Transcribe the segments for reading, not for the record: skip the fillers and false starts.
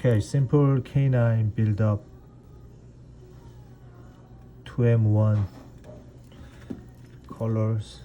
Okay, simple canine build-up 2M1 colors.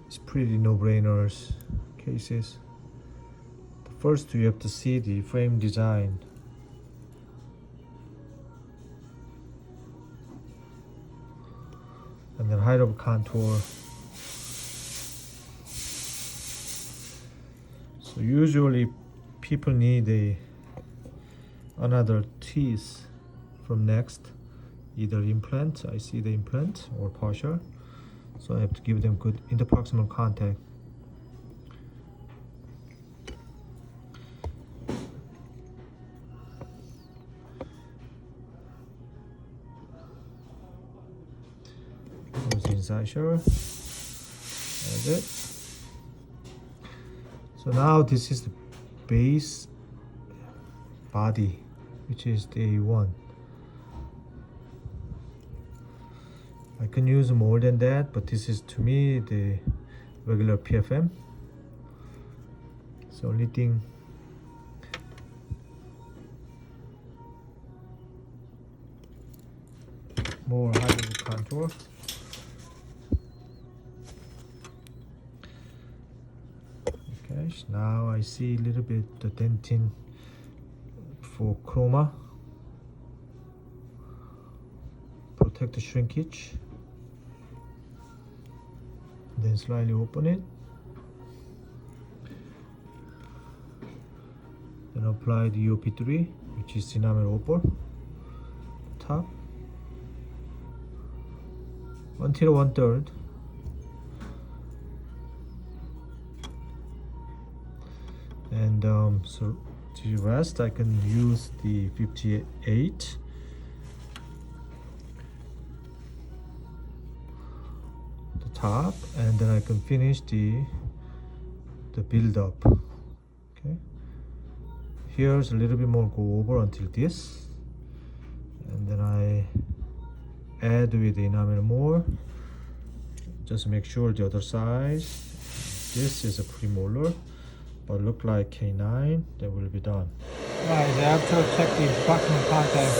It's pretty no-brainers cases. First, you have to see the frame design. And then height of contour. So usually people need another teeth from next, either implant, I see the implant, or partial. So I have to give them good interproximal contact. There's the incisor. That's it. So now this is the base body, which is the A1. I can use more than that, but this is to me the regular PFM. So only thing more high contour. Okay, now I see a little bit the dentin for chroma. Protect the shrinkage. Then slightly open it. Then apply the UP3, which is cinnamon opal. Top. Until 1/3. And so to the rest, I can use the 58. Top, and then I can finish the build up. Okay, here's a little bit more go over until this, and then I add with the enamel more. Just make sure the other side. This is a premolar, but look like canine. That will be done. Right, I have to check the proximal contact.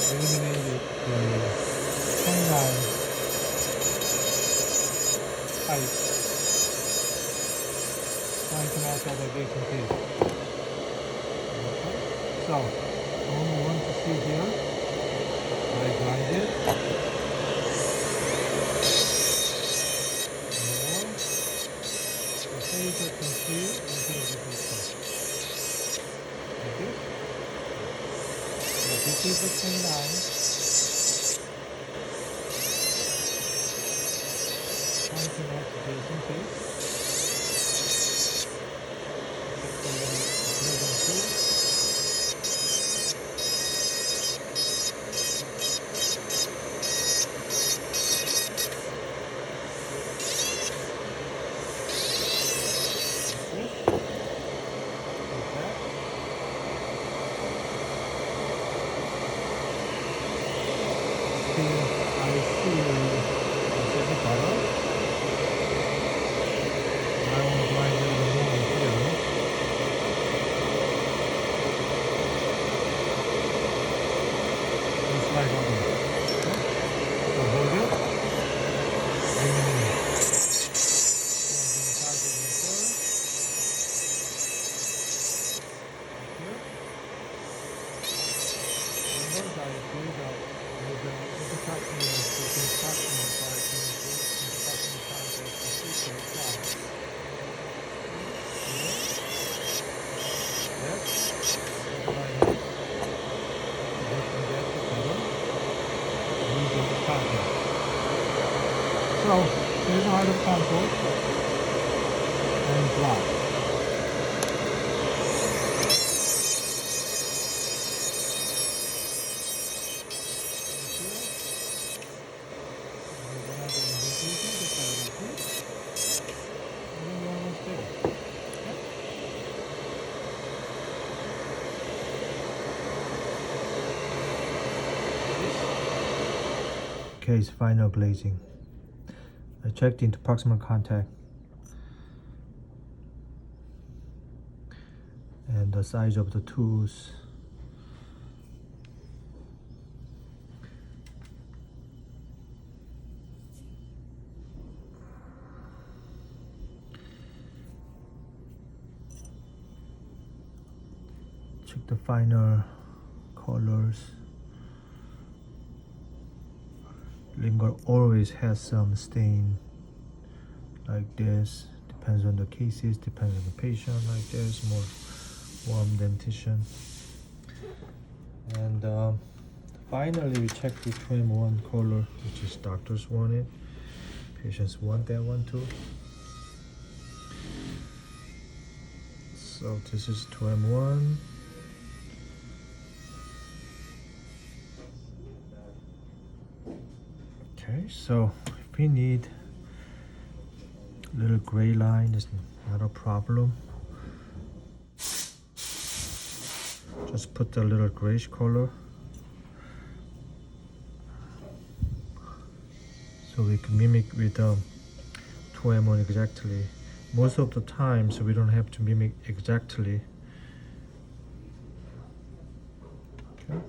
Eliminated the canine height, trying to match all the adjacent teeth. Okay. So, only one to see here. I grind it. More. The phase I can see until the different. Okay. So this is the canine. Trying to match the adjacent teeth. So here's how to contour and block. case final glazing. I checked into proximal contact and the size of the tools. Check the final colors. Linger always has some stain like this. Depends on the cases, depends on the patient. Like this, more warm dentition. And finally, we check the 2M1 color, which is doctors want it. Patients want that one too. So this is 2M1. Okay, so if we need a little gray line, it's not a problem. Just put a little grayish color so we can mimic with 2M1 exactly. Most of the times we don't have to mimic exactly. Okay.